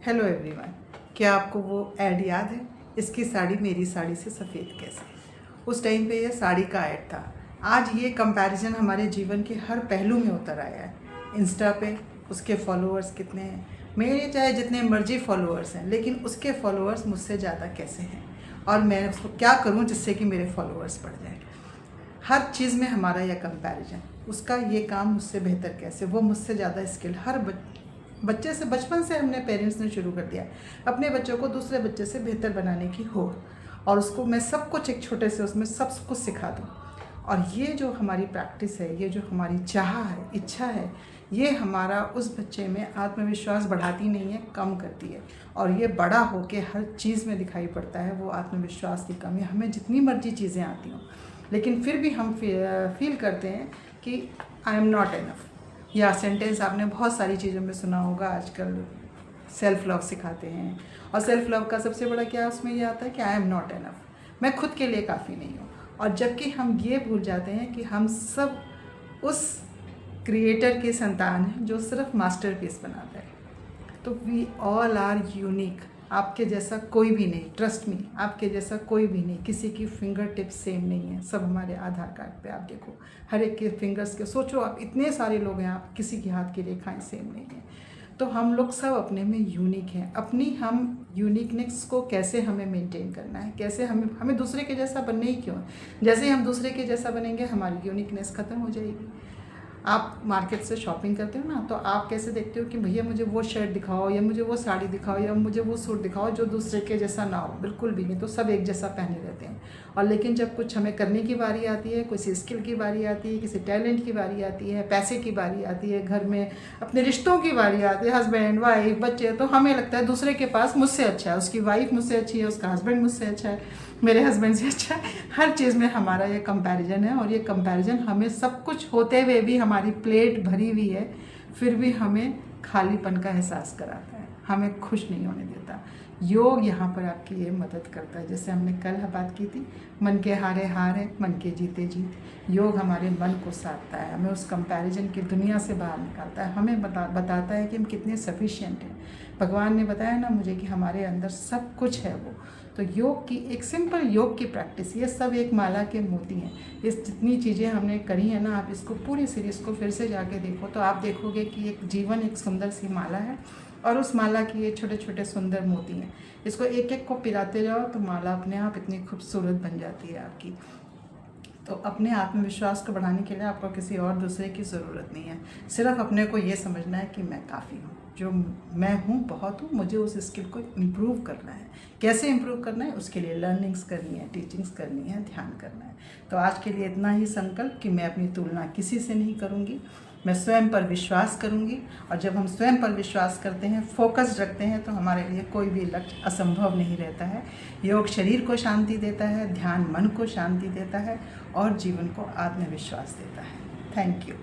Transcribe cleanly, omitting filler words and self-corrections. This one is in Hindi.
हेलो एवरीवन, क्या आपको वो ऐड याद है, इसकी साड़ी मेरी साड़ी से सफ़ेद कैसे। उस टाइम पे ये साड़ी का ऐड था। आज ये कंपैरिजन हमारे जीवन के हर पहलू में उतर आया है। इंस्टा पे उसके फॉलोअर्स कितने हैं, मेरे चाहे जितने मर्जी फॉलोअर्स हैं, लेकिन उसके फॉलोअर्स मुझसे ज़्यादा कैसे हैं और मैं उसको क्या करूं जिससे कि मेरे फॉलोअर्स बढ़ जाए। हर चीज़ में हमारा यह कंपैरिजन, उसका ये काम मुझसे बेहतर कैसे, वो मुझसे ज़्यादा स्किल्ड। हर बच्चे से, बचपन से हमने पेरेंट्स ने शुरू कर दिया अपने बच्चों को दूसरे बच्चे से बेहतर बनाने की होड़, और उसको मैं सब कुछ एक छोटे से उसमें सब कुछ सिखा दूँ। और ये जो हमारी प्रैक्टिस है, ये जो हमारी चाह है, इच्छा है, ये हमारा उस बच्चे में आत्मविश्वास बढ़ाती नहीं है, कम करती है। और ये बड़ा होके हर चीज़ में दिखाई पड़ता है वो आत्मविश्वास की कमी। हमें जितनी मर्जी चीज़ें आती हों, लेकिन फिर भी हम फील करते हैं कि आई एम नॉट इनफ। या सेंटेंस आपने बहुत सारी चीज़ों में सुना होगा, आजकल सेल्फ़ लव सिखाते हैं, और सेल्फ़ लव का सबसे बड़ा क्या उसमें ये आता है कि आई एम नॉट इनफ, मैं खुद के लिए काफ़ी नहीं हूँ। और जबकि हम ये भूल जाते हैं कि हम सब उस क्रिएटर की संतान हैं जो सिर्फ मास्टरपीस बनाता है। तो वी ऑल आर यूनिक। आपके जैसा कोई भी नहीं, ट्रस्ट मी, आपके जैसा कोई भी नहीं। किसी की फिंगर टिप्स सेम नहीं है। सब हमारे आधार कार्ड पे आप देखो, हर एक के फिंगर्स के, सोचो आप इतने सारे लोग हैं, आप किसी के हाथ की रेखाएं सेम नहीं हैं। तो हम लोग सब अपने में यूनिक हैं। अपनी हम यूनिकनेस को कैसे हमें मेंटेन करना है, कैसे हमें दूसरे के जैसा बनने ही क्यों है। जैसे ही हम दूसरे के जैसा बनेंगे हमारी यूनिकनेस ख़त्म हो जाएगी। आप मार्केट से शॉपिंग करते हो ना, तो आप कैसे देखते हो कि भैया मुझे वो शर्ट दिखाओ, या मुझे वो साड़ी दिखाओ, या मुझे वो सूट दिखाओ जो दूसरे के जैसा ना हो। बिल्कुल भी नहीं, तो सब एक जैसा पहने रहते हैं। और लेकिन जब कुछ हमें करने की बारी आती है, किसी स्किल की बारी आती है, किसी टैलेंट की बारी आती है, पैसे की बारी आती है, घर में अपने रिश्तों की बारी आती है, हस्बैंड वाइफ बच्चे, तो हमें लगता है दूसरे के पास मुझसे अच्छा है, उसकी वाइफ मुझसे अच्छी है, उसका हस्बैंड मुझसे अच्छा है, मेरे हस्बैंड से अच्छा है। हर चीज़ में हमारा ये कंपैरिजन है, और ये कंपैरिजन हमें सब कुछ होते हुए भी, हमारी प्लेट भरी हुई है, फिर भी हमें खालीपन का एहसास कराता है, हमें खुश नहीं होने देता। योग यहाँ पर आपकी ये मदद करता है। जैसे हमने कल बात की थी, मन के हारे हार है, मन के जीते जीत। योग हमारे मन को साधता है, हमें उस कंपैरिजन की दुनिया से बाहर निकालता है, हमें बताता है कि हम कितने सफिशिएंट हैं। भगवान ने बताया ना मुझे कि हमारे अंदर सब कुछ है वो। तो योग की एक सिंपल योग की प्रैक्टिस, ये सब एक माला के मोती हैं। इस जितनी चीज़ें हमने करी हैं ना, आप इसको पूरी सीरीज़ को फिर से जाके देखो तो आप देखोगे कि एक जीवन एक सुंदर सी माला है, और उस माला की ये छोटे छोटे सुंदर मोती हैं। इसको एक एक को पिराते जाओ तो माला अपने आप इतनी खूबसूरत बन जाती है आपकी। तो अपने आत्मविश्वास को बढ़ाने के लिए आपको किसी और दूसरे की ज़रूरत नहीं है। सिर्फ अपने को ये समझना है कि मैं काफ़ी हूँ, जो मैं हूँ बहुत हूँ। मुझे उस स्किल को इम्प्रूव करना है। कैसे इम्प्रूव करना है, उसके लिए लर्निंग्स करनी है, टीचिंग्स करनी है, ध्यान करना है। तो आज के लिए इतना ही संकल्प कि मैं अपनी तुलना किसी से नहीं करूँगी, मैं स्वयं पर विश्वास करूँगी। और जब हम स्वयं पर विश्वास करते हैं, फोकस रखते हैं, तो हमारे लिए कोई भी लक्ष्य असंभव नहीं रहता है। योग शरीर को शांति देता है, ध्यान मन को शांति देता है, और जीवन को आत्मविश्वास देता है। Thank you.